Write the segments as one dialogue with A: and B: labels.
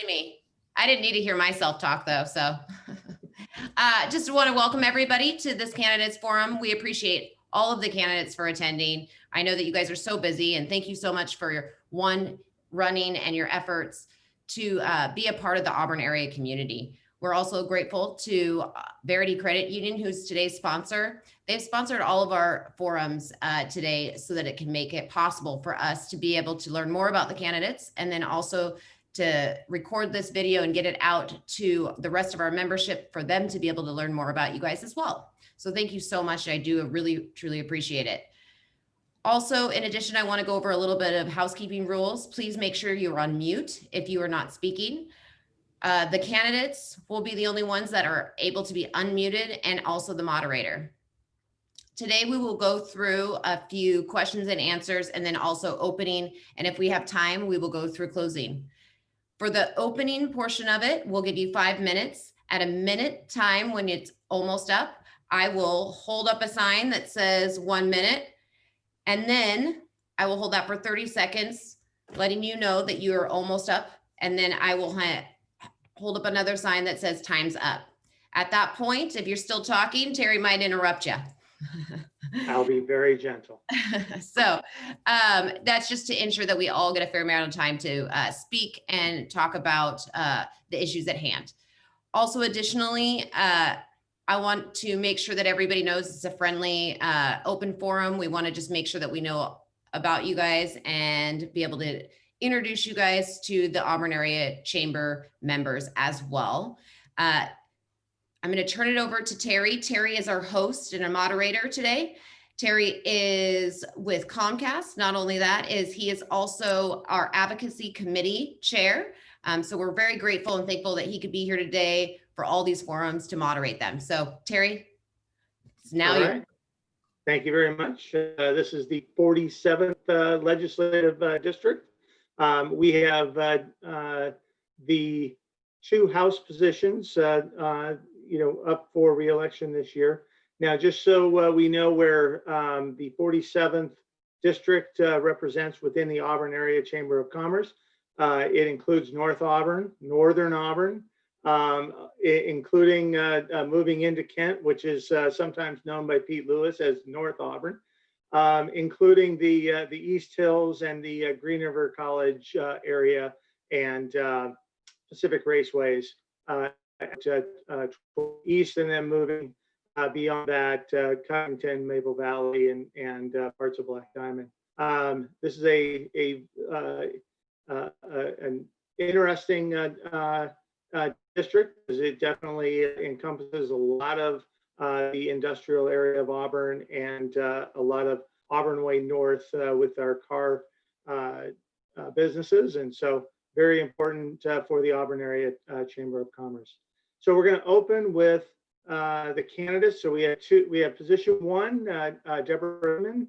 A: Me. I didn't need to hear myself talk though, so. Just want to welcome everybody to this candidates forum. We appreciate all of the candidates for attending. I know that you guys are so busy, and thank you so much for your running and your efforts to be a part of the Auburn area community. We're also grateful to Verity Credit Union, who's today's sponsor. They've sponsored all of our forums today so that it can make it possible for us to be able to learn more about the candidates, and then also to record this video and get it out to the rest of our membership for them to be able to learn more about you guys as well. So thank you so much. I do really, truly appreciate it. Also, in addition, I want to go over a little bit of housekeeping rules. Please make sure you're on mute if you are not speaking. The candidates will be the only ones that are able to be unmuted, and also the moderator. Today, we will go through a few questions and answers, and then also opening. And if we have time, we will go through closing. For the opening portion of it, we'll give you 5 minutes. At a minute time, when it's almost up, I will hold up a sign that says 1 minute, and then I will hold that for 30 seconds, letting you know that you are almost up, and then I will hold up another sign that says time's up. At that point, if you're still talking, Terry might interrupt you.
B: I'll be very gentle.
A: So that's just to ensure that we all get a fair amount of time to speak and talk about the issues at hand. Also, additionally, I want to make sure that everybody knows it's a friendly, open forum. We want to just make sure that we know about you guys and be able to introduce you guys to the Auburn Area Chamber members as well. I'm going to turn it over to Terry. Terry is our host and a moderator today. Terry is with Comcast. Not only that, he is also our advocacy committee chair. So we're very grateful and thankful that he could be here today for all these forums to moderate them. So Terry, it's now you.
B: Right. Thank you very much. This is the 47th legislative district. We have the 2 House positions up for re-election this year. Now, just so we know where the 47th district represents within the Auburn Area Chamber of Commerce, it includes North Auburn, Northern Auburn, including moving into Kent, which is sometimes known by Pete Lewis as North Auburn, including the East Hills and the Green River College area and Pacific Raceways east, and then moving beyond that, Cottington, Maple Valley, and parts of Black Diamond. This is an interesting district, because it definitely encompasses a lot of the industrial area of Auburn and a lot of Auburn Way North with our car businesses, and so very important for the Auburn Area Chamber of Commerce. So we're going to open with the candidates. So we have position 1, Deborah Berman,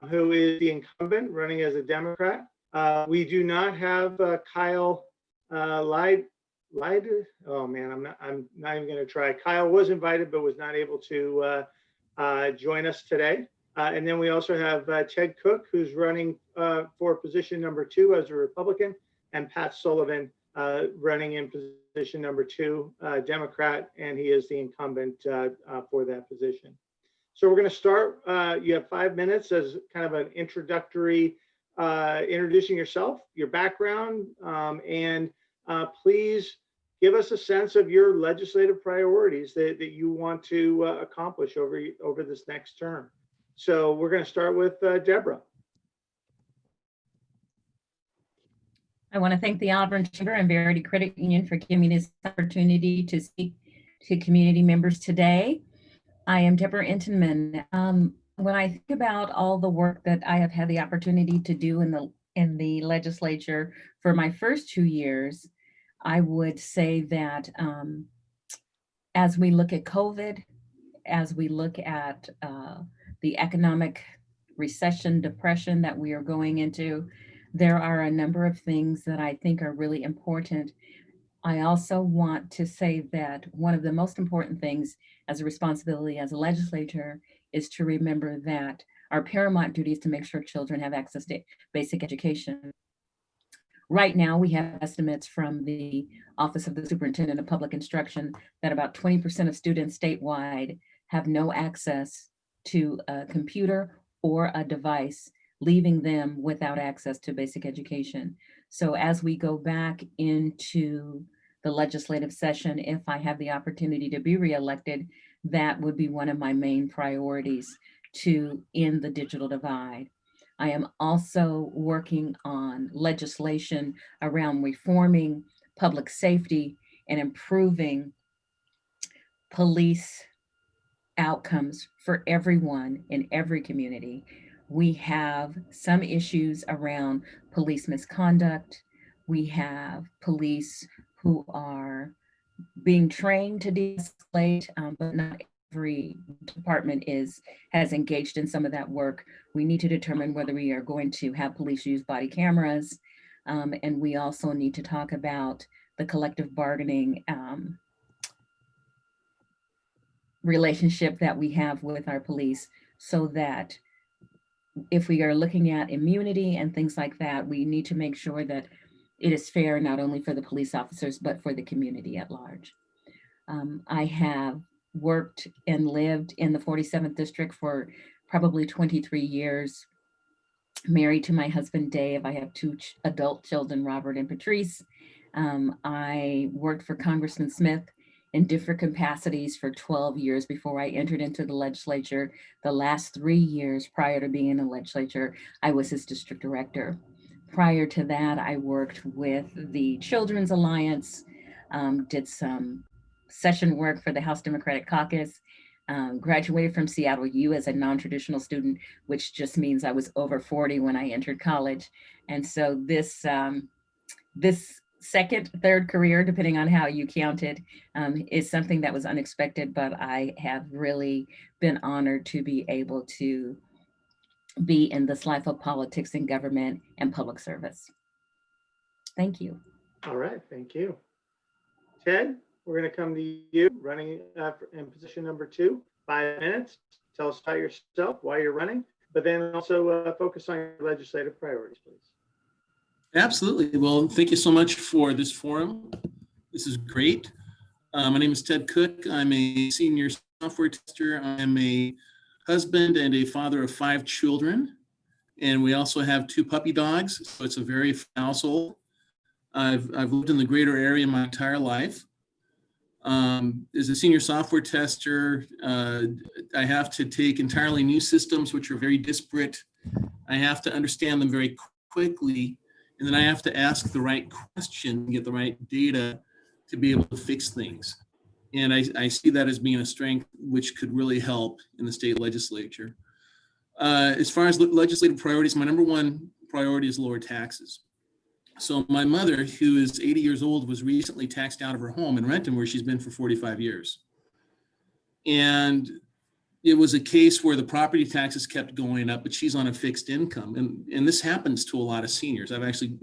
B: who is the incumbent running as a Democrat. We do not have Kyle Lyde. Oh man, I'm not even going to try. Kyle was invited but was not able to join us today. And then we also have Ted Cook, who's running for position number 2 as a Republican, and Pat Sullivan running in position number 2, Democrat, and he is the incumbent for that position. So we're going to start. You have 5 minutes as kind of an introductory, introducing yourself, your background, and please give us a sense of your legislative priorities that you want to accomplish over this next term. So we're going to start with Deborah.
C: I want to thank the Auburn Chamber and Verity Credit Union for giving me this opportunity to speak to community members today. I am Deborah Entenman. When I think about all the work that I have had the opportunity to do in the legislature for my first 2 years, I would say that as we look at COVID, as we look at the economic recession, depression that we are going into, there are a number of things that I think are really important. I also want to say that one of the most important things as a responsibility as a legislator is to remember that our paramount duty is to make sure children have access to basic education. Right now, we have estimates from the Office of the Superintendent of Public Instruction that about 20% of students statewide have no access to a computer or a device, leaving them without access to basic education. So as we go back into the legislative session, if I have the opportunity to be reelected, that would be one of my main priorities to end the digital divide. I am also working on legislation around reforming public safety and improving police outcomes for everyone in every community. We have some issues around police misconduct. We have police who are being trained to de-escalate, but not every department has engaged in some of that work. We need to determine whether we are going to have police use body cameras, and we also need to talk about the collective bargaining relationship that we have with our police, so that if we are looking at immunity and things like that, we need to make sure that it is fair not only for the police officers, but for the community at large. I have worked and lived in the 47th district for probably 23 years, married to my husband, Dave. I have two adult children, Robert and Patrice. I worked for Congressman Smith in different capacities for 12 years before I entered into the legislature. The last 3 years prior to being in the legislature, I was his district director. Prior to that, I worked with the Children's Alliance, did some session work for the House Democratic Caucus, graduated from Seattle U as a non-traditional student, which just means I was over 40 when I entered college. And so this second, third career, depending on how you count it, is something that was unexpected, but I have really been honored to be able to be in this life of politics and government and public service. Thank you.
B: All right, thank you. Ted, we're going to come to you, running in position number 2, 5 minutes. Tell us about yourself, why you're running, but then also focus on your legislative priorities, please.
D: Absolutely. Well, thank you so much for this forum. This is great. My name is Ted Cook. I'm a senior software tester. I'm a husband and a father of 5 children. And we also have 2 puppy dogs. So it's a very fun household. I've lived in the greater area my entire life. As a senior software tester, I have to take entirely new systems, which are very disparate. I have to understand them very quickly. And then I have to ask the right question and get the right data to be able to fix things. And I see that as being a strength which could really help in the state legislature. As far as legislative priorities, my number 1 priority is lower taxes. So my mother, who is 80 years old, was recently taxed out of her home in Renton, where she's been for 45 years. And it was a case where the property taxes kept going up, but she's on a fixed income. And this happens to a lot of seniors. I've actually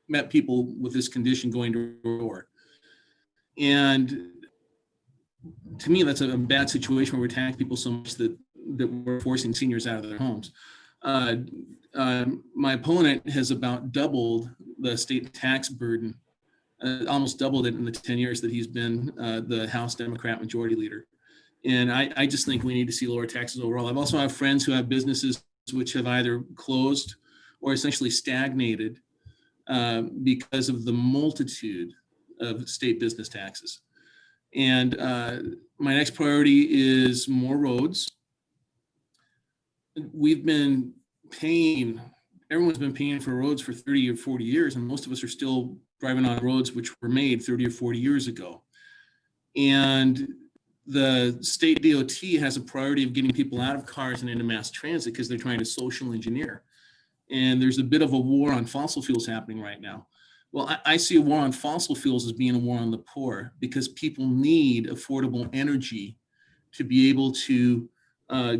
D: met people with this condition going door to door. And to me, that's a bad situation where we're taxing people so much that we're forcing seniors out of their homes. My opponent has about doubled the state tax burden, almost doubled it in the 10 years that he's been the House Democrat majority leader. And I just think we need to see lower taxes overall. I've also have friends who have businesses which have either closed or essentially stagnated because of the multitude of state business taxes. And my next priority is more roads. Everyone's been paying for roads for 30 or 40 years, and most of us are still driving on roads which were made 30 or 40 years ago. And the state DOT has a priority of getting people out of cars and into mass transit because they're trying to social engineer. And there's a bit of a war on fossil fuels happening right now. Well, I see a war on fossil fuels as being a war on the poor, because people need affordable energy to be able to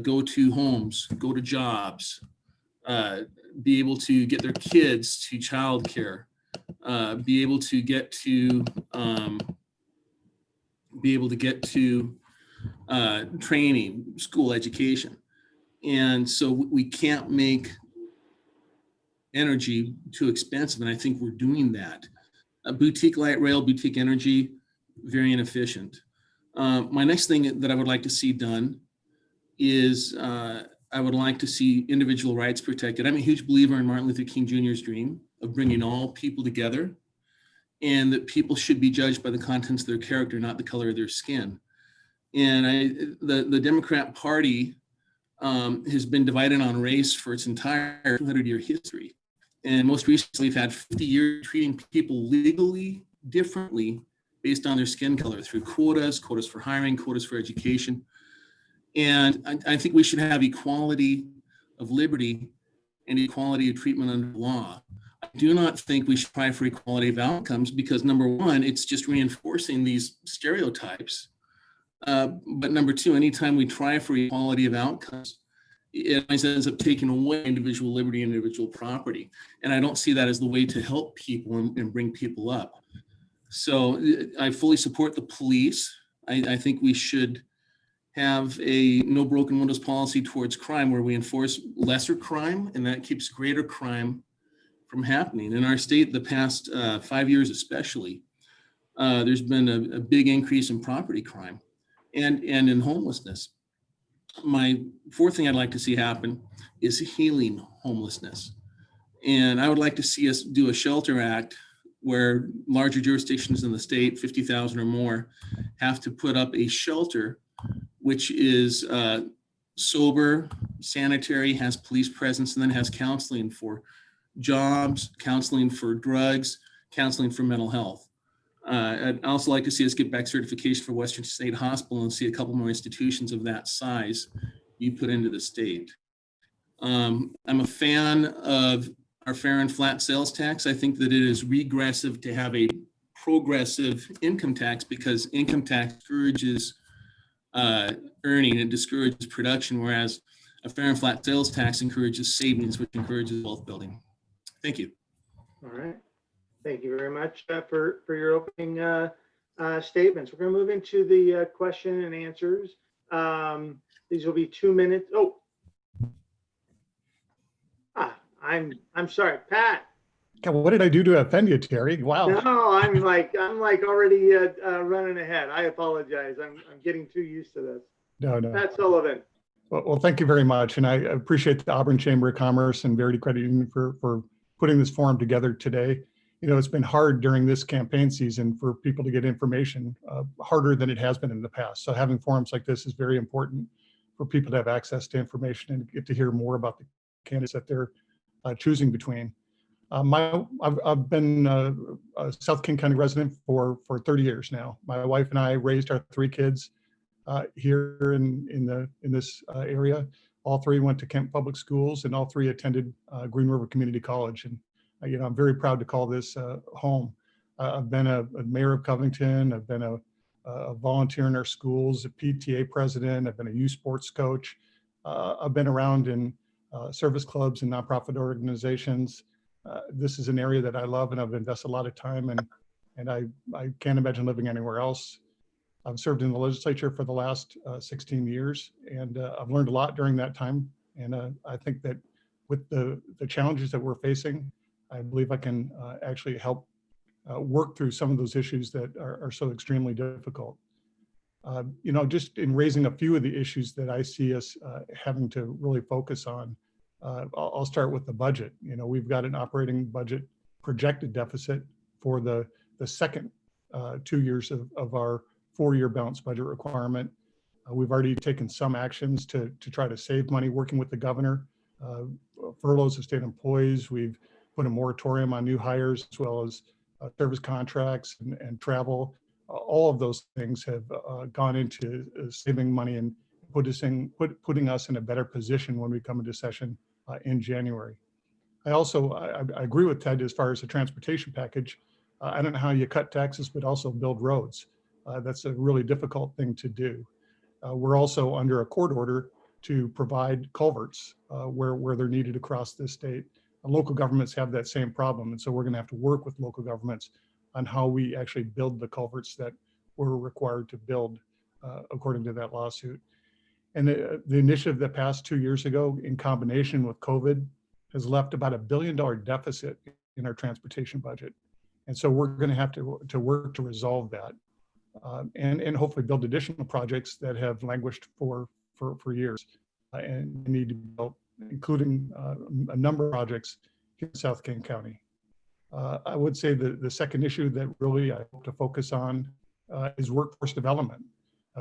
D: go to homes, go to jobs, be able to get their kids to childcare, be able to get to training, school education. And so we can't make energy too expensive, and I think we're doing that. Boutique light rail, boutique energy, very inefficient. My next thing that I would like to see done is I would like to see individual rights protected. I'm a huge believer in Martin Luther King Jr.'s dream of bringing all people together, and that people should be judged by the contents of their character, not the color of their skin. And the Democrat Party has been divided on race for its entire 200-year history. And most recently, we've had 50 years treating people legally differently based on their skin color through quotas for hiring, quotas for education. And I think we should have equality of liberty and equality of treatment under law. I do not think we should try for equality of outcomes because, number one, it's just reinforcing these stereotypes. But number two, anytime we try for equality of outcomes, it always ends up taking away individual liberty and individual property. And I don't see that as the way to help people and bring people up. So I fully support the police. I think we should have a no broken windows policy towards crime where we enforce lesser crime, and that keeps greater crime from happening. In our state, the past 5 years especially, there's been a big increase in property crime and in homelessness. My fourth thing I'd like to see happen is healing homelessness. And I would like to see us do a shelter act where larger jurisdictions in the state, 50,000 or more, have to put up a shelter which is sober, sanitary, has police presence, and then has counseling for jobs, counseling for drugs, counseling for mental health. I'd also like to see us get back certification for Western State Hospital and see a couple more institutions of that size you put into the state. I'm a fan of our fair and flat sales tax. I think that it is regressive to have a progressive income tax because income tax discourages earning and discourages production, whereas a fair and flat sales tax encourages savings, which encourages wealth building. Thank you.
B: All right. Thank you very much for your opening statements. We're going to move into the question and answers. These will be 2 minutes. Oh, I'm sorry, Pat.
E: God, what did I do to offend you, Terry? Wow.
B: No, I'm like already running ahead. I apologize. I'm getting too used to this.
E: No.
B: Pat Sullivan.
E: Well, thank you very much. And I appreciate the Auburn Chamber of Commerce and Verity Credit Union for putting this forum together today. You know, it's been hard during this campaign season for people to get information, harder than it has been in the past. So having forums like this is very important for people to have access to information and get to hear more about the candidates that they're choosing between. I've been a South King County resident for 30 years now. My wife and I raised our 3 kids here in this area. All 3 went to Kent Public Schools, and all 3 attended Green River Community College. And you know, I'm very proud to call this home. I've been a mayor of Covington. I've been a volunteer in our schools, a PTA president. I've been a youth sports coach. I've been around in service clubs and nonprofit organizations. This is an area that I love, and I've invested a lot of time in, and I can't imagine living anywhere else. I've served in the legislature for the last 16 years, and I've learned a lot during that time. And I think that with the challenges that we're facing, I believe I can actually help work through some of those issues that are so extremely difficult. You know, just in raising a few of the issues that I see us having to really focus on, I'll start with the budget. You know, we've got an operating budget projected deficit for the second 2 years of our 4-year balanced budget requirement. We've already taken some actions to try to save money working with the governor, furloughs of state employees. We've put a moratorium on new hires as well as service contracts and travel. All of those things have gone into saving money and putting us in a better position when we come into session in January. I agree with Ted as far as the transportation package. I don't know how you cut taxes, but also build roads. That's a really difficult thing to do. We're also under a court order to provide culverts where they're needed across this state. Local governments have that same problem. And so we're going to have to work with local governments on how we actually build the culverts that we're required to build according to that lawsuit. And the initiative that passed 2 years ago in combination with COVID has left about $1 billion deficit in our transportation budget. And so we're going to have to work to resolve that, and hopefully build additional projects that have languished for years and need to be built, including a number of projects in South King County. I would say the second issue that really I hope to focus on is workforce development.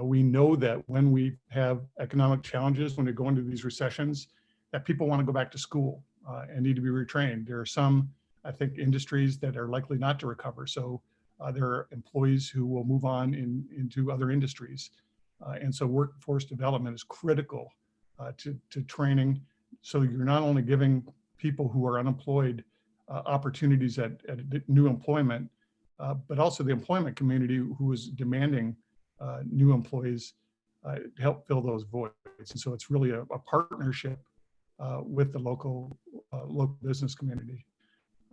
E: We know that when we have economic challenges, when we go into these recessions, that people want to go back to school and need to be retrained. There are some, I think, industries that are likely not to recover. So there are employees who will move on into other industries. And so workforce development is critical to training. So you're not only giving people who are unemployed opportunities at new employment, but also the employment community who is demanding new employees to help fill those voids. And so it's really a partnership with the local business community.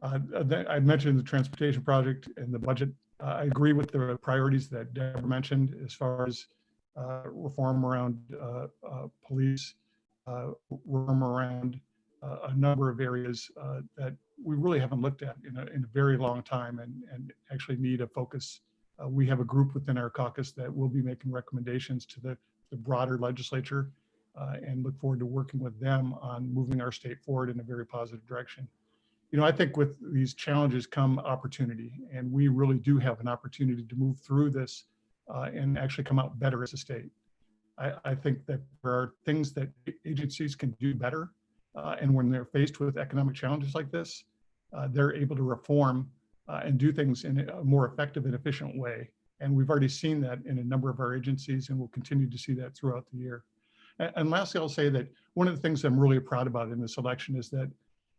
E: I mentioned the transportation project and the budget. I agree with the priorities that Deborah mentioned as far as reform around police, reform around a number of areas that we really haven't looked at in a very long time and actually need a focus. We have a group within our caucus that will be making recommendations to the broader legislature and look forward to working with them on moving our state forward in a very positive direction. You know, I think with these challenges come opportunity, and we really do have an opportunity to move through this and actually come out better as a state. I think that there are things that agencies can do better, and when they're faced with economic challenges like this, they're able to reform and do things in a more effective and efficient way. And we've already seen that in a number of our agencies, and we'll continue to see that throughout the year. And lastly, I'll say that one of the things I'm really proud about in this election is that,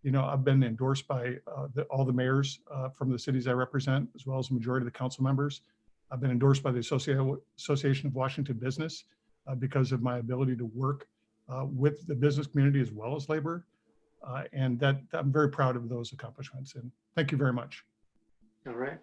E: you know, I've been endorsed by all the mayors from the cities I represent, as well as the majority of the council members. I've been endorsed by the Association of Washington Business because of my ability to work with the business community as well as labor. And that I'm very proud of those accomplishments. And thank you very much.
B: All right.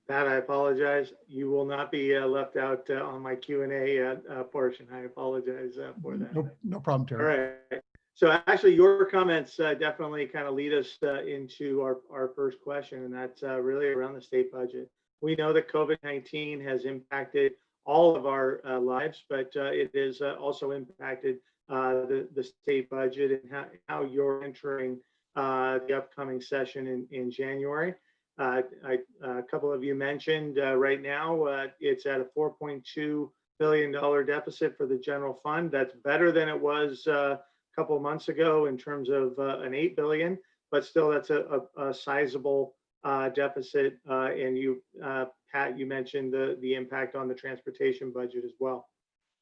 B: Pat, I apologize. You will not be left out on my Q&A portion. I apologize for that.
E: No problem, Terry.
B: All right. So actually, your comments definitely kind of lead us into our first question, and that's really around the state budget. We know that COVID-19 has impacted all of our lives, but it has also impacted the state budget and how you're entering the upcoming session in January. A couple of you mentioned right now it's at a $4.2 billion deficit for the general fund. That's better than it was a couple of months ago in terms of an $8 billion, but still that's a sizable deficit. And you, Pat, you mentioned the impact on the transportation budget as well.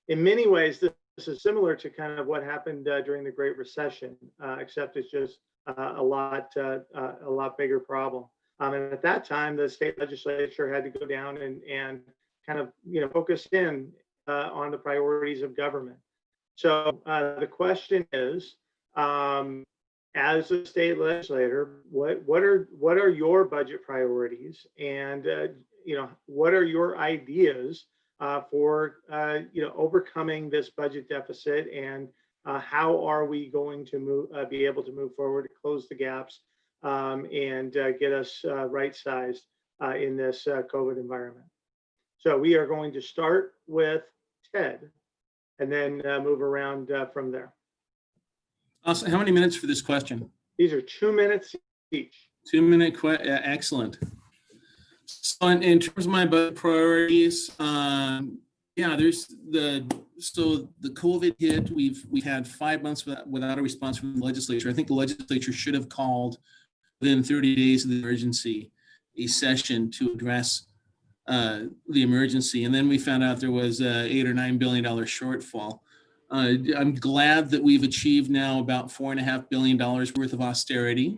B: In many ways, this is similar to kind of what happened during the Great Recession, except it's just a lot bigger problem. And at that time, the state legislature had to go down and kind of, you know, focus in on the priorities of government. So the question is, as a state legislator, what are your budget priorities, and you know, what are your ideas for you know, overcoming this budget deficit, and how are we going to be able to move forward to close the gaps and get us right-sized in this COVID environment? So we are going to start with Ted and then move around from there.
D: Awesome. How many minutes for this question?
B: These are 2 minutes each.
D: 2 minute excellent. So in terms of my budget priorities, yeah, there's the COVID hit. We've had 5 months without a response from the legislature. I think the legislature should have called within 30 days of the emergency a session to address the emergency, and then we found out there was a $8 or $9 billion shortfall. I'm glad that we've achieved now about $4.5 billion worth of austerity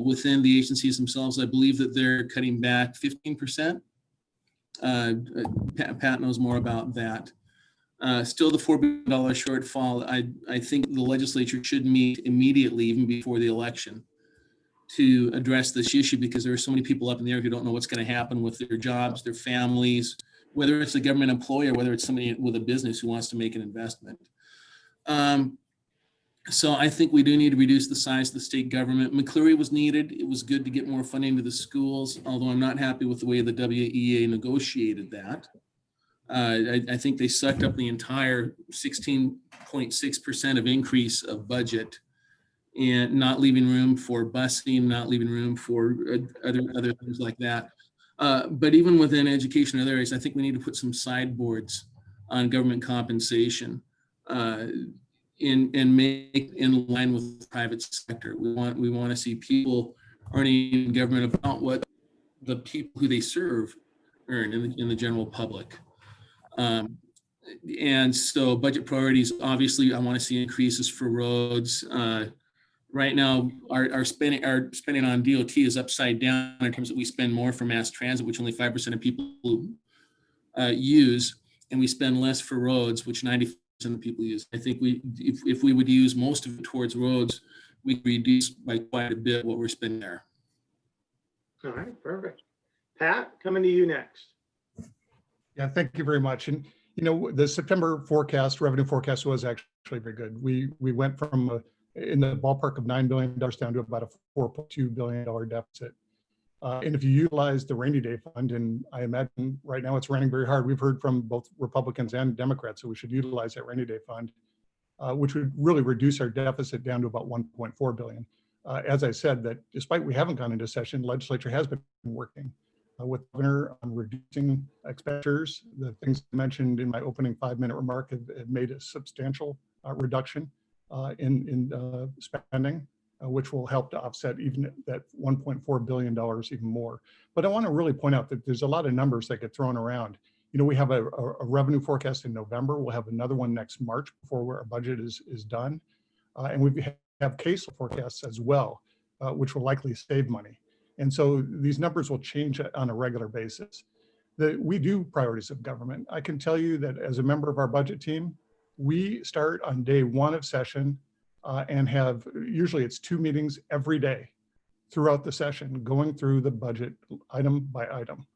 D: within the agencies themselves. I believe that they're cutting back 15%. Pat knows more about that. Still the $4 billion shortfall. I think the legislature should meet immediately, even before the election, to address this issue, because there are so many people up in the air who don't know what's going to happen with their jobs, their families, whether it's a government employee or whether it's somebody with a business who wants to make an investment. So I think we do need to reduce the size of the state government. McCleary was needed. It was good to get more funding to the schools, although I'm not happy with the way the WEA negotiated that. I think they sucked up the entire 16.6% of increase of budget and not leaving room for busing, not leaving room for other things like that. But even within education and other areas, I think we need to put some sideboards on government compensation and make in line with the private sector. We want to see people earning in government about what the people who they serve earn in the general public. And so budget priorities, obviously, I want to see increases for roads. Right now, our spending on DOT is upside down in terms of we spend more for mass transit, which only 5% of people use, and we spend less for roads, which 90% of people use. I think if we would use most of it towards roads, we could reduce by quite a bit what we're spending there.
B: All right, perfect. Pat, coming to you next.
E: Yeah, thank you very much. And the September forecast, revenue forecast, was actually very good. We went from in the ballpark of $9 billion down to about a $4.2 billion deficit. And if you utilize the rainy day fund, and I imagine right now it's running very hard, we've heard from both Republicans and Democrats, so we should utilize that rainy day fund, which would really reduce our deficit down to about $1.4 billion. As I said, that despite we haven't gone into session, legislature has been working with the governor on reducing expenditures. The things I mentioned in my opening 5-minute remark have made a substantial reduction in spending, which will help to offset even that $1.4 billion even more. But I want to really point out that there's a lot of numbers that get thrown around. We have a revenue forecast in November. We'll have another one next March before our budget is done. And we have case forecasts as well, which will likely save money. And so these numbers will change on a regular basis. We do priorities of government. I can tell you that as a member of our budget team, we start on day one of session and have, usually it's 2 meetings every day throughout the session, going through the budget item by item.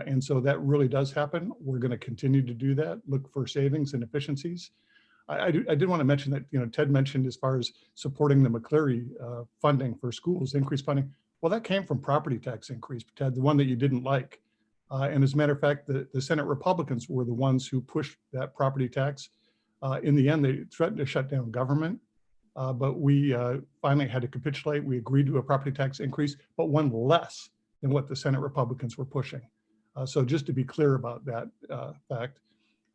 E: And so that really does happen. We're going to continue to do that, look for savings and efficiencies. I did want to mention that, Ted mentioned as far as supporting the McCleary funding for schools, increased funding. Well, that came from property tax increase, Ted, the one that you didn't like. And as a matter of fact, the Senate Republicans were the ones who pushed that property tax. In the end, they threatened to shut down government, but we finally had to capitulate. We agreed to a property tax increase, but one less than what the Senate Republicans were pushing. So just to be clear about that fact.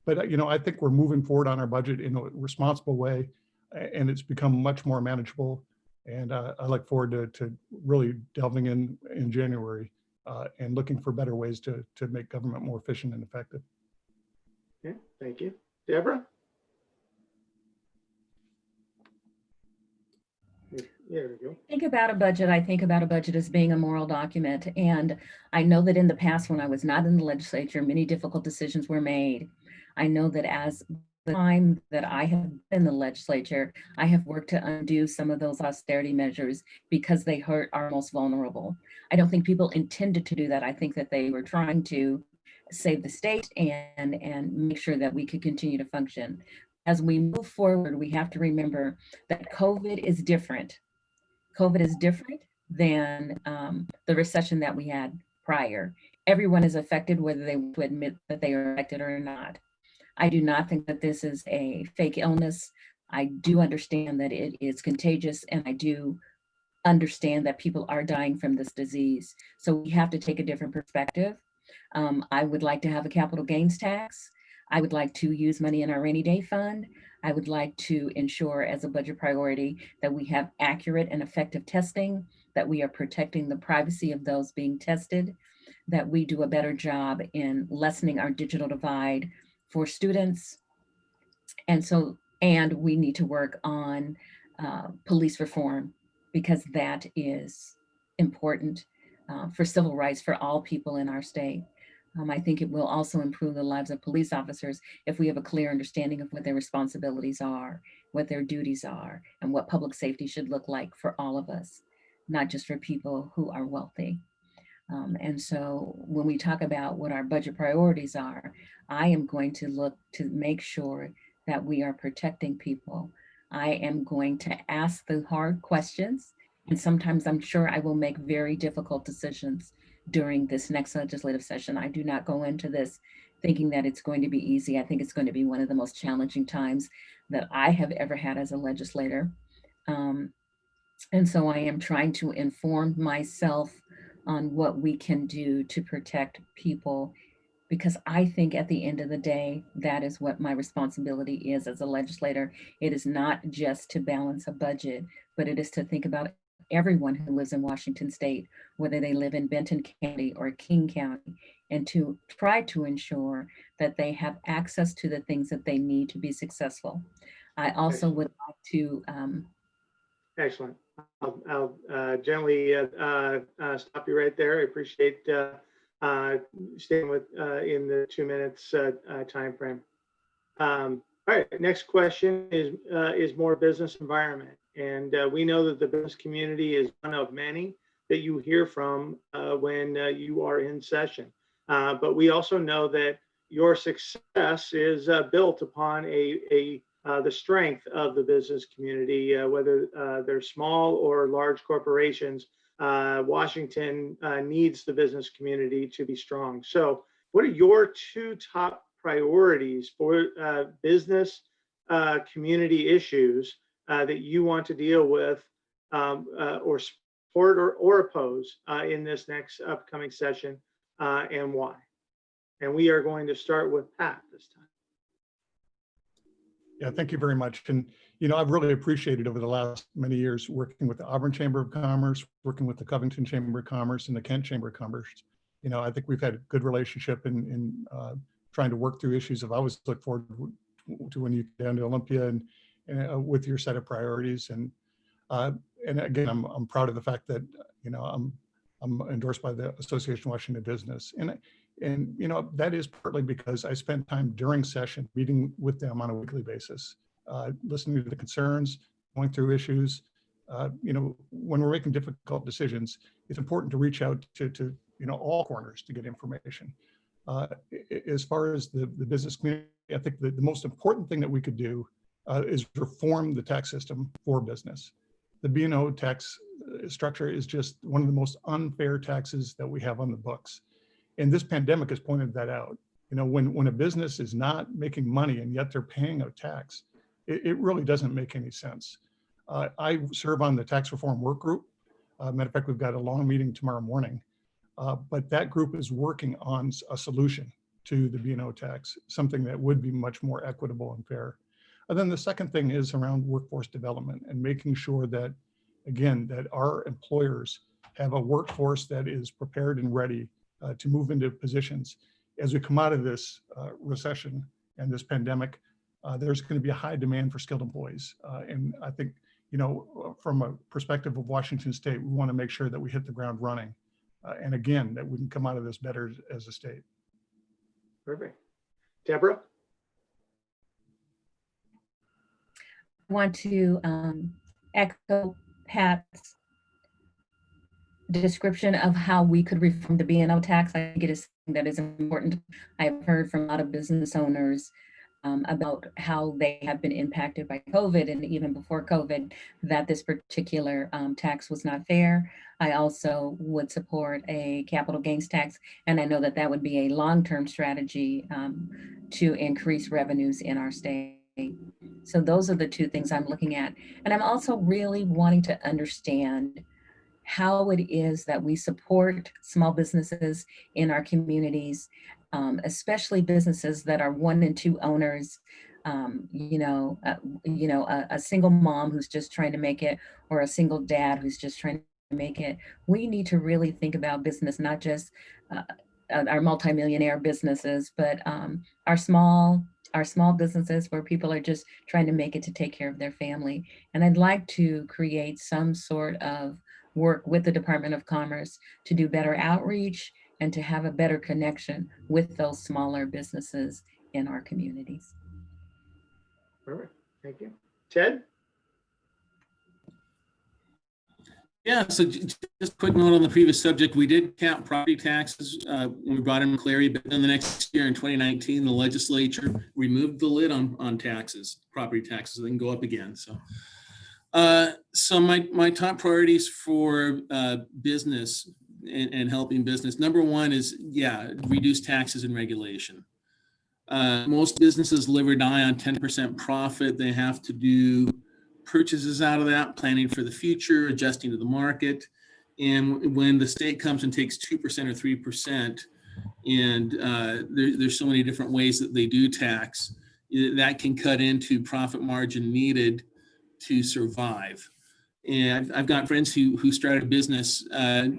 E: But, I think we're moving forward on our budget in a responsible way, and it's become much more manageable. And I look forward to really delving in January and looking for better ways to make government more efficient and effective.
B: Yeah, thank you. Deborah? There we go.
C: Think about a budget. I think about a budget as being a moral document. And I know that in the past, when I was not in the legislature, many difficult decisions were made. I know that as the time that I have been in the legislature, I have worked to undo some of those austerity measures because they hurt our most vulnerable. I don't think people intended to do that. I think that they were trying to save the state and make sure that we could continue to function. As we move forward, we have to remember that COVID is different. COVID is different than the recession that we had prior. Everyone is affected, whether they would admit that they are affected or not. I do not think that this is a fake illness. I do understand that it is contagious, and I do understand that people are dying from this disease. So we have to take a different perspective. I would like to have a capital gains tax. I would like to use money in our rainy day fund. I would like to ensure as a budget priority that we have accurate and effective testing, that we are protecting the privacy of those being tested, that we do a better job in lessening our digital divide for students. And we need to work on police reform, because that is important for civil rights for all people in our state. I think it will also improve the lives of police officers if we have a clear understanding of what their responsibilities are, what their duties are, and what public safety should look like for all of us, not just for people who are wealthy. And so when we talk about what our budget priorities are, I am going to look to make sure that we are protecting people I am going to ask the hard questions, and sometimes I'm sure I will make very difficult decisions during this next legislative session. I do not go into this thinking that it's going to be easy. I think it's going to be one of the most challenging times that I have ever had as a legislator. Um, and so I am trying to inform myself on what we can do to protect people, because I think at the end of the day, that is what my responsibility is as a legislator. It is not just to balance a budget, but it is to think about everyone who lives in Washington State, whether they live in Benton County or King County, and to try to ensure that they have access to the things that they need to be successful. I also would like to
B: Excellent. I'll gently stop you right there. I appreciate staying with in the 2 minutes time frame. All right, next question is more business environment. And we know that the business community is one of many that you hear from when you are in session. But we also know that your success is built upon the strength of the business community, whether they're small or large corporations. Washington needs the business community to be strong. So what are your two top priorities for business community issues that you want to deal with or support or oppose in this next upcoming session, and why? And we are going to start with Pat this time.
E: Yeah, thank you very much. And, I've really appreciated over the last many years working with the Auburn Chamber of Commerce, working with the Covington Chamber of Commerce and the Kent Chamber of Commerce. I think we've had a good relationship in trying to work through issues. I've always looked forward to when you get down to Olympia and with your set of priorities. And again, I'm proud of the fact that, I'm endorsed by the Association of Washington Business. And that is partly because I spent time during session meeting with them on a weekly basis, listening to the concerns, going through issues. When we're making difficult decisions, it's important to reach out to all corners to get information. As far as the business community, I think the most important thing that we could do is reform the tax system for business. The B&O tax structure is just one of the most unfair taxes that we have on the books. And this pandemic has pointed that out. When a business is not making money and yet they're paying a tax, it really doesn't make any sense. I serve on the tax reform work group. Matter of fact, we've got a long meeting tomorrow morning. But that group is working on a solution to the B&O tax, something that would be much more equitable and fair. And then the second thing is around workforce development and making sure that, again, that our employers have a workforce that is prepared and ready to move into positions. As we come out of this recession and this pandemic, there's going to be a high demand for skilled employees. And I think, from a perspective of Washington State, we want to make sure that we hit the ground running. And again, that we can come out of this better as a state.
B: Perfect. Deborah?
C: I want to echo Pat's description of how we could reform the B&O tax. I think it is something that is important. I've heard from a lot of business owners about how they have been impacted by COVID, and even before COVID, that this particular tax was not fair. I also would support a capital gains tax, and I know that that would be a long-term strategy to increase revenues in our state. So those are the two things I'm looking at. And I'm also really wanting to understand how it is that we support small businesses in our communities, especially businesses that are 1 and 2 owners, a single mom who's just trying to make it, or a single dad who's just trying to make it. We need to really think about business, not just our multimillionaire businesses, but our small businesses where people are just trying to make it to take care of their family. And I'd like to create some sort of work with the Department of Commerce to do better outreach and to have a better connection with those smaller businesses in our communities.
B: Perfect. Thank you. Ted?
D: Yeah, so just a quick note on the previous subject. We did cap property taxes when we brought in McCleary, but then the next year in 2019, the legislature removed the lid on taxes, property taxes. They can go up again. So my top priorities for business and helping business. Number one is, reduce taxes and regulation. Most businesses live or die on 10% profit. They have to do purchases out of that, planning for the future, adjusting to the market. And when the state comes and takes 2% or 3%, and there's so many different ways that they do tax, that can cut into profit margin needed to survive. And I've got friends who started a business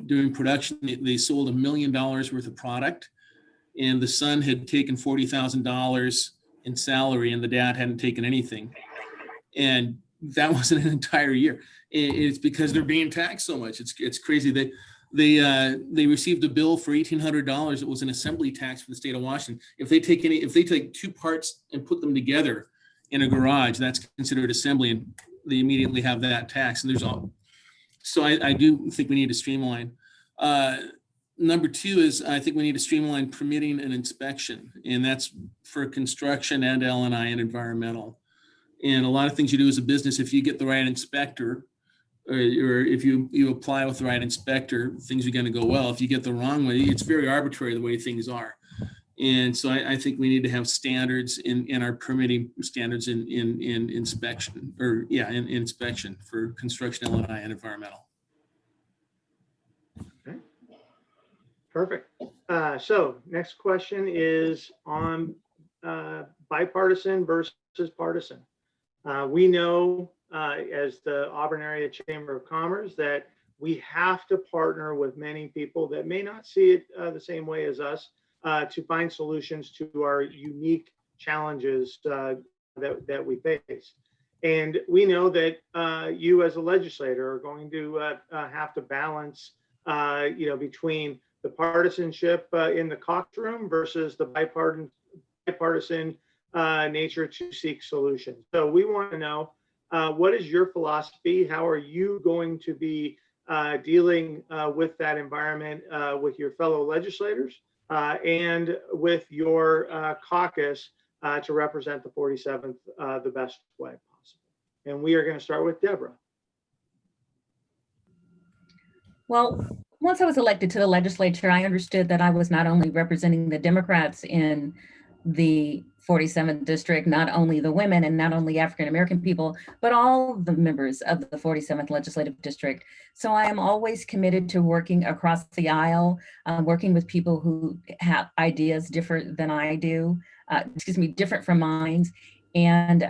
D: doing production. They sold $1 million worth of product, and the son had taken $40,000 in salary, and the dad hadn't taken anything. And that wasn't an entire year. It's because they're being taxed so much. It's crazy. They received a bill for $1,800. It was an assembly tax for the state of Washington. If they take two parts and put them together in a garage, that's considered assembly, and they immediately have that tax. And so I do think we need to streamline. Number two is, I think we need to streamline permitting and inspection, and that's for construction and L&I and environmental. And a lot of things you do as a business, if you get the right inspector, or if you apply with the right inspector, things are going to go well. If you get the wrong way, it's very arbitrary the way things are. And so I think we need to have standards in our permitting standards in inspection, in inspection for construction, L&I, and environmental.
B: Okay. Perfect. So next question is on bipartisan versus partisan. We know as the Auburn Area Chamber of Commerce that we have to partner with many people that may not see it the same way as us to find solutions to our unique challenges that we face. And we know that you as a legislator are going to have to balance, between the partisanship in the caucus room versus the bipartisan nature to seek solutions. So we want to know, what is your philosophy? How are you going to be dealing with that environment with your fellow legislators and with your caucus to represent the 47th the best way possible? And we are going to start with Deborah.
C: Well, once I was elected to the legislature, I understood that I was not only representing the Democrats in the 47th district, not only the women and not only African-American people, but all the members of the 47th legislative district. So I am always committed to working across the aisle, working with people who have ideas different than I do, different from mine. And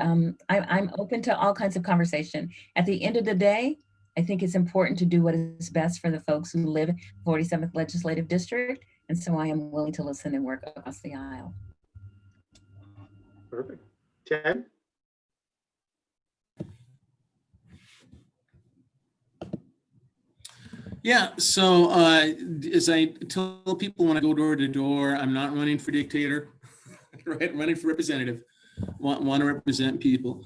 C: I'm open to all kinds of conversation. At the end of the day, I think it's important to do what is best for the folks who live in the 47th legislative district. And so I am willing to listen and work across the aisle.
B: Perfect. Ted?
D: Yeah, so as I tell people when I go door to door, I'm not running for dictator, right? I'm running for representative, want to represent people.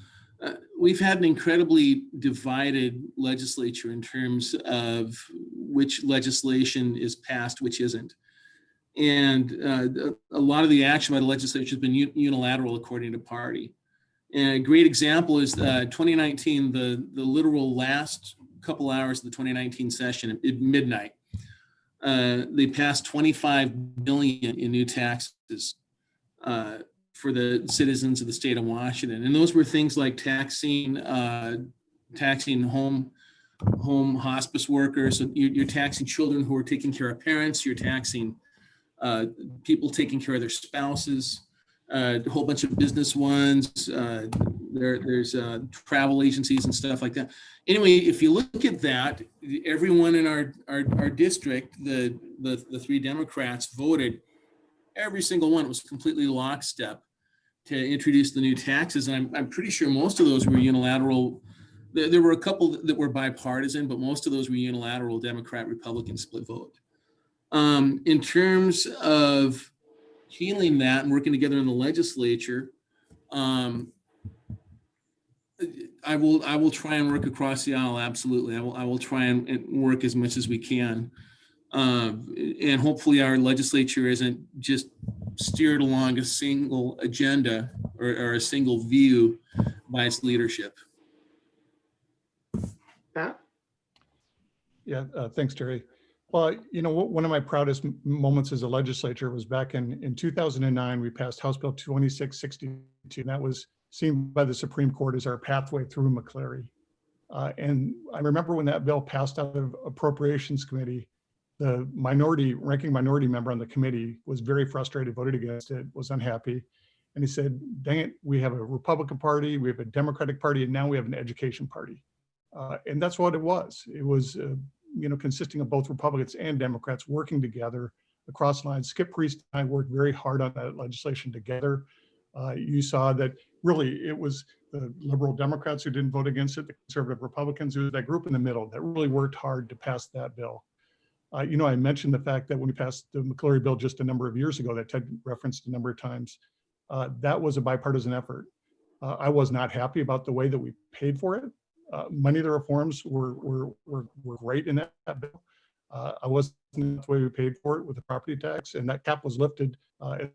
D: We've had an incredibly divided legislature in terms of which legislation is passed, which isn't. And a lot of the action by the legislature has been unilateral according to party. And a great example is 2019, the literal last couple hours of the 2019 session at midnight. They passed $25 billion in new taxes for the citizens of the state of Washington. And those were things like taxing home hospice workers. So you're taxing children who are taking care of parents. You're taxing people taking care of their spouses, a whole bunch of business ones. There's travel agencies and stuff like that. Anyway, if you look at that, everyone in our district, the three Democrats voted. Every single one was completely lockstep to introduce the new taxes. And I'm pretty sure most of those were unilateral. There were a couple that were bipartisan, but most of those were unilateral Democrat-Republican split vote. In terms of healing that and working together in the legislature, I will try and work across the aisle. Absolutely. I will try and work as much as we can. And hopefully our legislature isn't just steered along a single agenda or a single view by its leadership.
B: Pat?
E: Yeah, thanks, Terry. Well, you know, one of my proudest moments as a legislature was back in 2009, we passed House Bill 2662. And that was seen by the Supreme Court as our pathway through McCleary. And I remember when that bill passed out of Appropriations Committee, the ranking minority member on the committee was very frustrated, voted against it, was unhappy. And he said, dang it, we have a Republican Party, we have a Democratic Party, and now we have an education party. And that's what it was. It was, you know, consisting of both Republicans and Democrats working together across lines. Skip Priest and I worked very hard on that legislation together. You saw that really it was the liberal Democrats who didn't vote against it, the conservative Republicans, who was that group in the middle that really worked hard to pass that bill. You know, I mentioned the fact that when we passed the McCleary bill just a number of years ago that Ted referenced a number of times, that was a bipartisan effort. I was not happy about the way that we paid for it. Many of the reforms were great in that bill. I wasn't the way we paid for it with the property tax, and that cap was lifted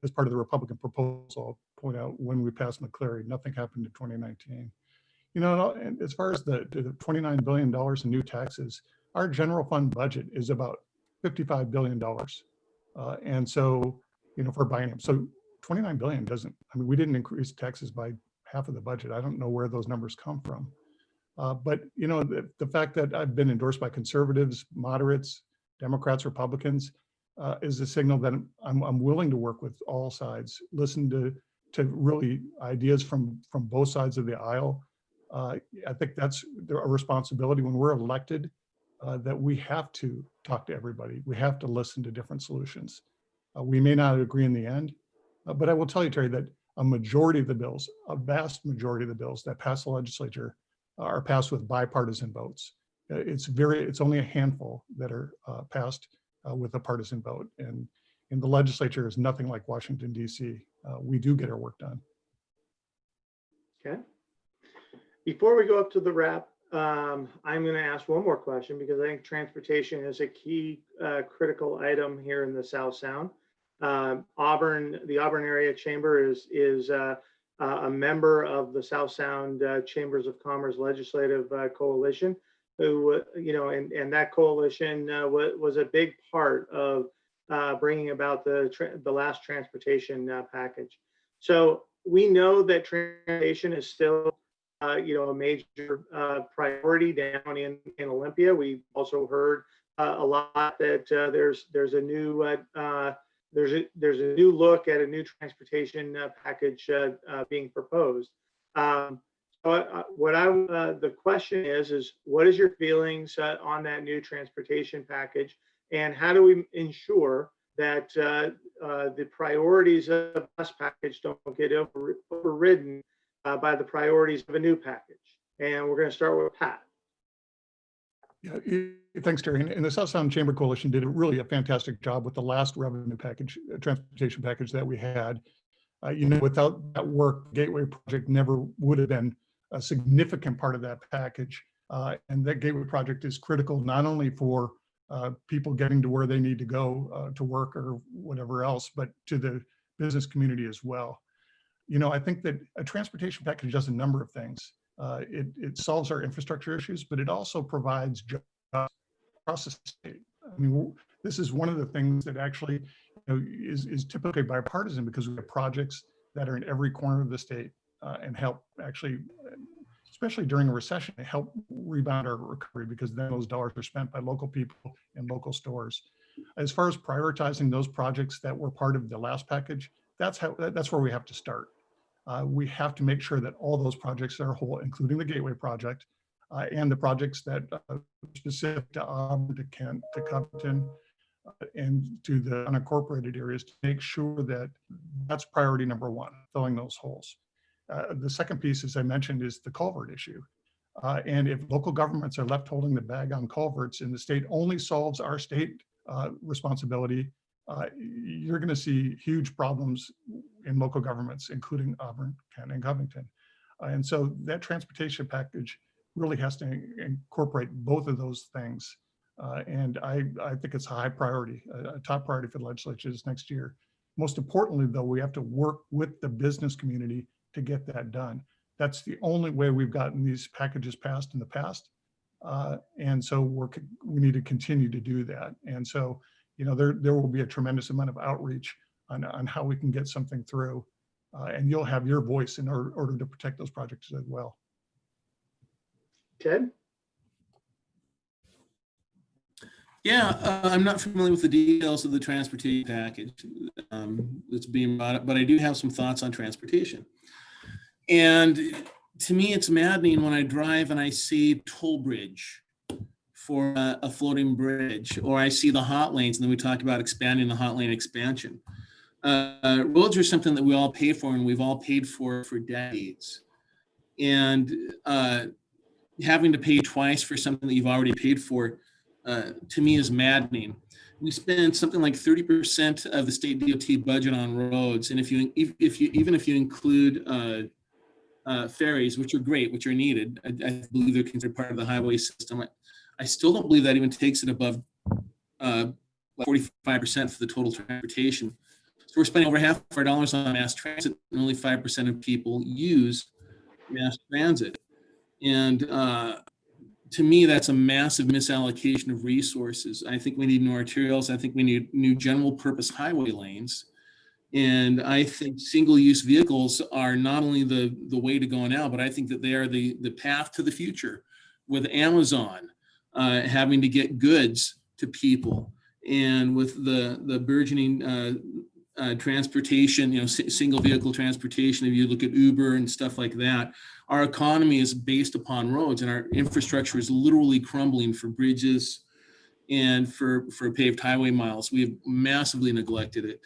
E: as part of the Republican proposal. I'll point out when we passed McCleary, nothing happened in 2019. You know, and as far as the $29 billion in new taxes, our general fund budget is about $55 billion. And so, you know, for biennium, so 29 billion doesn't, I mean, we didn't increase taxes by half of the budget. I don't know where those numbers come from. But, you know, the fact that I've been endorsed by conservatives, moderates, Democrats, Republicans, is a signal that I'm willing to work with all sides, listen to really ideas from both sides of the aisle. I think that's a responsibility when we're elected, that we have to talk to everybody. We have to listen to different solutions. We may not agree in the end, but I will tell you, Terry, that a majority of the bills, a vast majority of the bills that pass the legislature are passed with bipartisan votes. It's only a handful that are passed with a partisan vote. And the legislature is nothing like Washington, D.C. We do get our work done.
B: Okay. Before we go up to the wrap, I'm going to ask one more question because I think transportation is a key critical item here in the South Sound. The Auburn Area Chamber is a member of the South Sound Chambers of Commerce Legislative Coalition, who, you know, and that coalition was a big part of bringing about the last transportation package. So we know that transportation is still, you know, a major priority down in Olympia. We also heard a lot that there's a new look at a new transportation package being proposed. The question is what is your feelings on that new transportation package, and how do we ensure that the priorities of the bus package don't get overridden by the priorities of a new package? And we're going to start with Pat.
E: Yeah, thanks, Terry. And the South Sound Chamber Coalition did really a fantastic job with the last revenue package, transportation package that we had. You know, without that work, the Gateway Project never would have been a significant part of that package. And that Gateway Project is critical not only for people getting to where they need to go to work or whatever else, but to the business community as well. You know, I think that a transportation package does a number of things. It solves our infrastructure issues, but it also provides jobs across the state. I mean, this is one of the things that actually, you know, is typically bipartisan because we have projects that are in every corner of the state and help actually, especially during a recession, help rebound our recovery because then those dollars are spent by local people and local stores. As far as prioritizing those projects that were part of the last package, that's where we have to start. We have to make sure that all those projects are whole, including the Gateway Project and the projects that are specific to Auburn, to Kent, to Covington, and to the unincorporated areas to make sure that that's priority number one, filling those holes. The second piece, as I mentioned, is the culvert issue. And if local governments are left holding the bag on culverts and the state only solves our state responsibility, you're going to see huge problems in local governments, including Auburn, Kent, and Covington. And so that transportation package really has to incorporate both of those things. And I think it's a high priority, a top priority for the legislature this next year. Most importantly, though, we have to work with the business community to get that done. That's the only way we've gotten these packages passed in the past. And so we need to continue to do that. And so, you know, there will be a tremendous amount of outreach on how we can get something through. And you'll have your voice in order to protect those projects as well.
B: Ted?
D: Yeah, I'm not familiar with the details of the transportation package that's being brought up, but I do have some thoughts on transportation. And to me, it's maddening when I drive and I see toll bridge for a floating bridge, or I see the hot lanes, and then we talk about expanding the hot lane expansion. Roads are something that we all pay for, and we've all paid for decades. And having to pay twice for something that you've already paid for, to me, is maddening. We spend something like 30% of the state DOT budget on roads, and even if you include ferries, which are great, which are needed, I believe they're considered part of the highway system. I still don't believe that even takes it above 45% for the total transportation. So we're spending over half of our dollars on mass transit, and only 5% of people use mass transit. And to me, that's a massive misallocation of resources. I think we need new arterials. I think we need new general purpose highway lanes. And I think single-use vehicles are not only the way to go now, but I think that they are the path to the future, with Amazon having to get goods to people, and with the burgeoning transportation, you know, single vehicle transportation. If you look at Uber and stuff like that, our economy is based upon roads, and our infrastructure is literally crumbling for bridges and for paved highway miles. We have massively neglected it.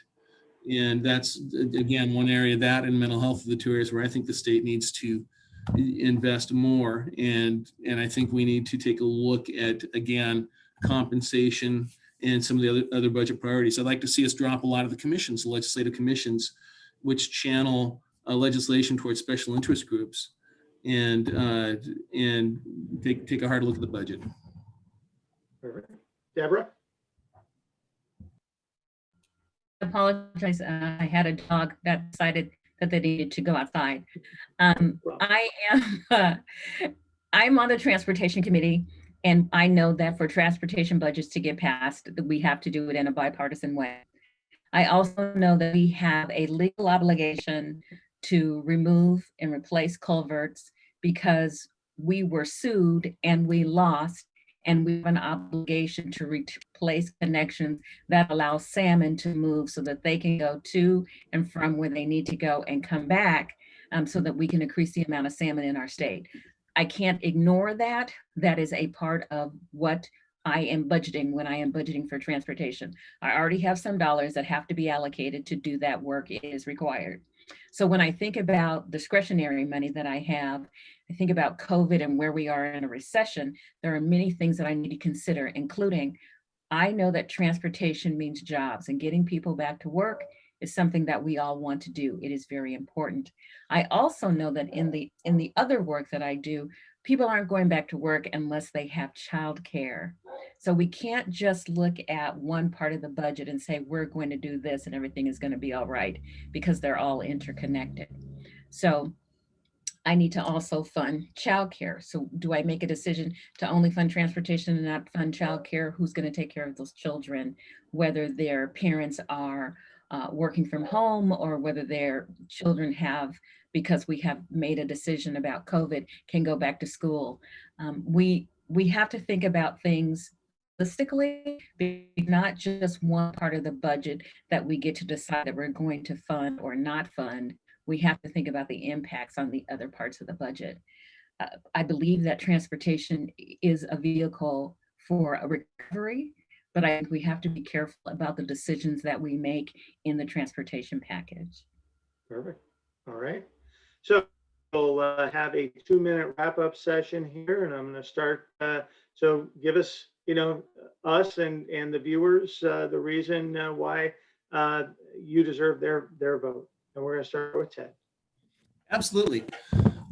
D: And that's, again, one area, that and mental health are the two areas where I think the state needs to invest more. And I think we need to take a look at, again, compensation and some of the other budget priorities. I'd like to see us drop a lot of the commissions, the legislative commissions, which channel legislation towards special interest groups, and take a hard look at the budget.
B: Perfect. Deborah?
C: I apologize. I had a dog that decided that they needed to go outside. I'm on the transportation committee, and I know that for transportation budgets to get passed, that we have to do it in a bipartisan way. I also know that we have a legal obligation to remove and replace culverts because we were sued and we lost, and we have an obligation to replace connections that allow salmon to move so that they can go to and from where they need to go and come back, so that we can increase the amount of salmon in our state. I can't ignore that. That is a part of what I am budgeting when I am budgeting for transportation. I already have some dollars that have to be allocated to do that work. It is required. So when I think about discretionary money that I have, I think about COVID and where we are in a recession. There are many things that I need to consider, including, I know that transportation means jobs, and getting people back to work is something that we all want to do. It is very important. I also know that in the other work that I do, people aren't going back to work unless they have childcare. So we can't just look at one part of the budget and say, we're going to do this and everything is going to be all right, because they're all interconnected. So I need to also fund childcare. So do I make a decision to only fund transportation and not fund childcare? Who's going to take care of those children, whether their parents are working from home, or whether their children have, because we have made a decision about COVID, can go back to school. We have to think about things holistically, not just one part of the budget that we get to decide that we're going to fund or not fund. We have to think about the impacts on the other parts of the budget. I believe that transportation is a vehicle for a recovery, but I think we have to be careful about the decisions that we make in the transportation package.
B: Perfect. All right. So we'll have a 2-minute wrap-up session here, and I'm going to start. So give us, us and the viewers, the reason why you deserve their vote. And we're going to start with Ted.
D: Absolutely.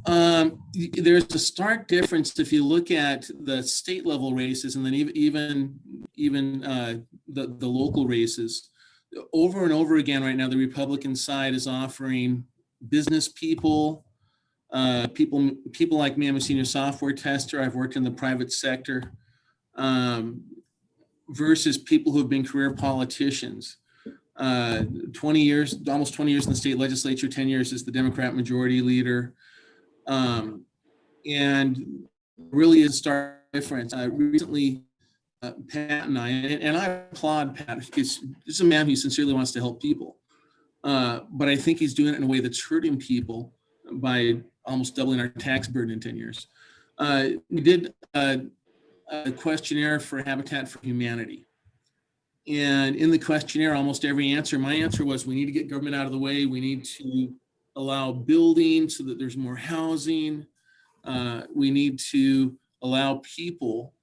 D: There's a stark difference if you look at the state level races and then even the local races. Over and over again right now, the Republican side is offering business people, people like me. I'm a senior software tester. I've worked in the private sector, versus people who have been career politicians. 20 years, almost 20 years in the state legislature, 10 years as the Democrat majority leader. And really is a stark difference. Recently, Pat and I applaud Pat because this is a man who sincerely wants to help people. But I think he's doing it in a way that's hurting people by almost doubling our tax burden in 10 years. We did a questionnaire for Habitat for Humanity. And in the questionnaire, almost every answer, my answer was, we need to get government out of the way. We need to allow building so that there's more housing. We need to allow people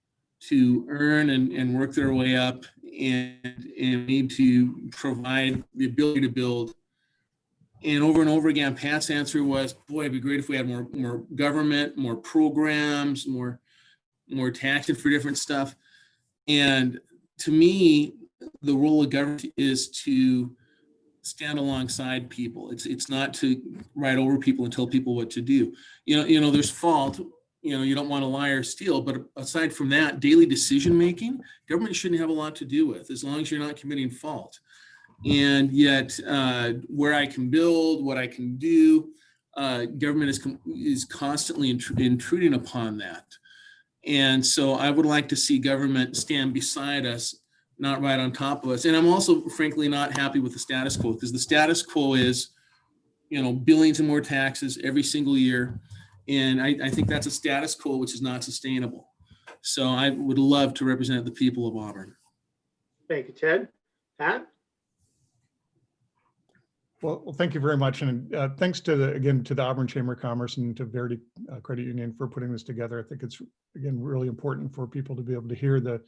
D: to earn and work their way up, and need to provide the ability to build. And over again, Pat's answer was, boy, it'd be great if we had more government, more programs, more taxing for different stuff. And to me, the role of government is to stand alongside people. It's not to ride over people and tell people what to do. You know, there's fault. You don't want to lie or steal, but aside from that, daily decision making, government shouldn't have a lot to do with, as long as you're not committing fault. And yet, where I can build, what I can do, government is constantly intruding upon that. And so I would like to see government stand beside us, not right on top of us. And I'm also, frankly, not happy with the status quo, because the status quo is, billions and more taxes every single year. And I think that's a status quo which is not sustainable. So I would love to represent the people of Auburn.
B: Thank you, Ted. Pat?
E: Well, thank you very much. And thanks to the Auburn Chamber of Commerce and to Verity Credit Union for putting this together. I think it's, again, really important for people to be able to hear the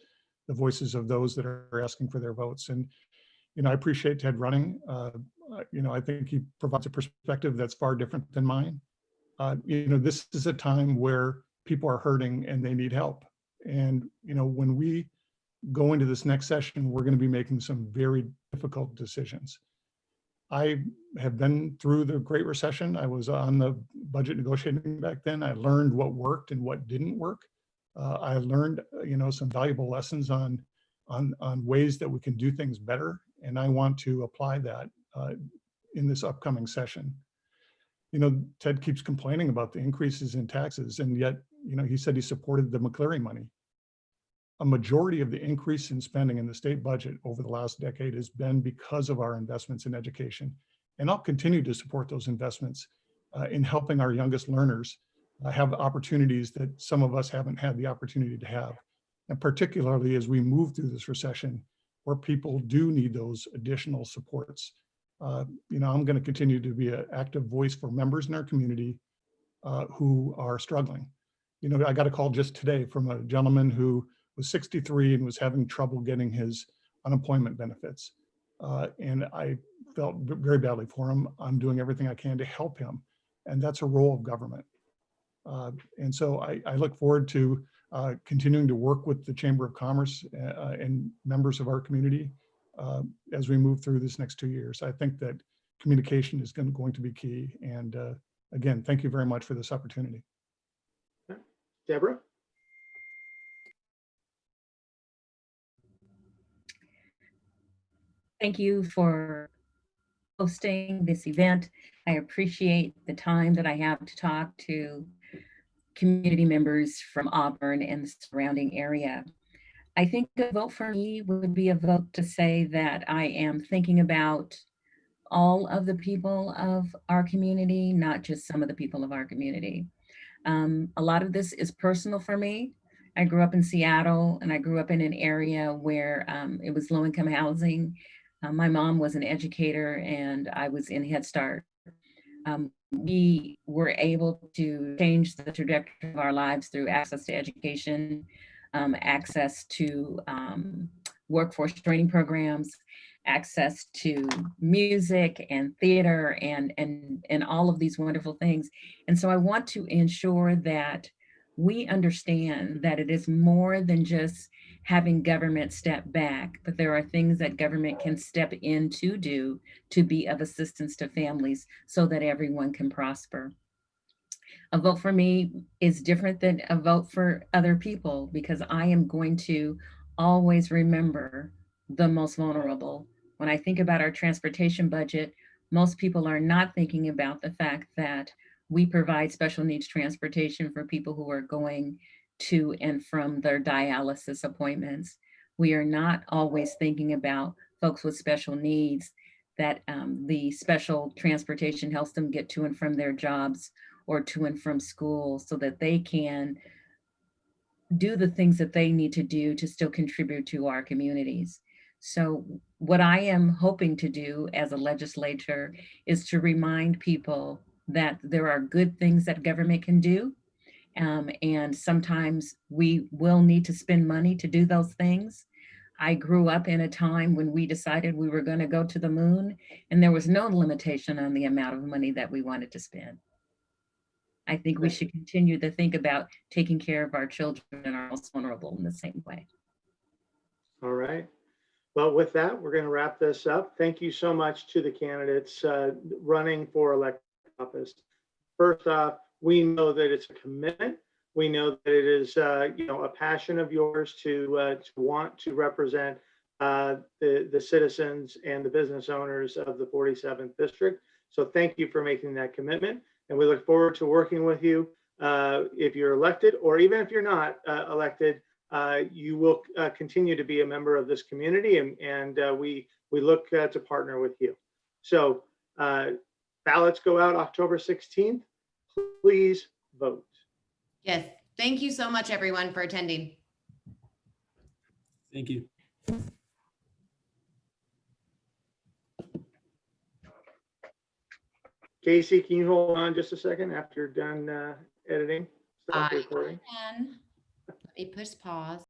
E: voices of those that are asking for their votes. And, I appreciate Ted running. I think he provides a perspective that's far different than mine. This is a time where people are hurting and they need help. And, when we go into this next session, we're going to be making some very difficult decisions. I have been through the Great Recession. I was on the budget negotiating back then. I learned what worked and what didn't work. I learned, some valuable lessons on ways that we can do things better. And I want to apply that in this upcoming session. Ted keeps complaining about the increases in taxes, and yet, he said he supported the McCleary money. A majority of the increase in spending in the state budget over the last decade has been because of our investments in education. And I'll continue to support those investments in helping our youngest learners have opportunities that some of us haven't had the opportunity to have. And particularly as we move through this recession, where people do need those additional supports. I'm going to continue to be an active voice for members in our community who are struggling. I got a call just today from a gentleman who was 63 and was having trouble getting his unemployment benefits. And I felt very badly for him. I'm doing everything I can to help him. And that's a role of government. And so I look forward to continuing to work with the Chamber of Commerce and members of our community as we move through this next 2 years. I think that communication is going to be key. And again, thank you very much for this opportunity.
B: Deborah?
C: Thank you for hosting this event. I appreciate the time that I have to talk to community members from Auburn and the surrounding area. I think a vote for me would be a vote to say that I am thinking about all of the people of our community, not just some of the people of our community. A lot of this is personal for me. I grew up in Seattle, and I grew up in an area where it was low-income housing. My mom was an educator, and I was in Head Start. We were able to change the trajectory of our lives through access to education, access to workforce training programs, access to music and theater and all of these wonderful things. And so I want to ensure that we understand that it is more than just having government step back, but there are things that government can step in to do to be of assistance to families so that everyone can prosper. A vote for me is different than a vote for other people because I am going to always remember the most vulnerable. When I think about our transportation budget, most people are not thinking about the fact that we provide special needs transportation for people who are going to and from their dialysis appointments. We are not always thinking about folks with special needs, that the special transportation helps them get to and from their jobs or to and from school so that they can do the things that they need to do to still contribute to our communities. So what I am hoping to do as a legislator is to remind people that there are good things that government can do. And sometimes we will need to spend money to do those things. I grew up in a time when we decided we were going to go to the moon, and there was no limitation on the amount of money that we wanted to spend. I think we should continue to think about taking care of our children and our most vulnerable in the same way.
B: All right. Well, with that, we're going to wrap this up. Thank you so much to the candidates running for elected office. First off, we know that it's a commitment. We know that it is, a passion of yours to want to represent the citizens and the business owners of the 47th district. So thank you for making that commitment. And we look forward to working with you. If you're elected, or even if you're not elected, you will continue to be a member of this community, and we look to partner with you. So ballots go out October 16th. Please vote.
A: Yes. Thank you so much, everyone, for attending.
D: Thank you.
B: Casey, can you hold on just a second after you're done editing? Stop
A: I
B: recording.
A: can. Let me push pause.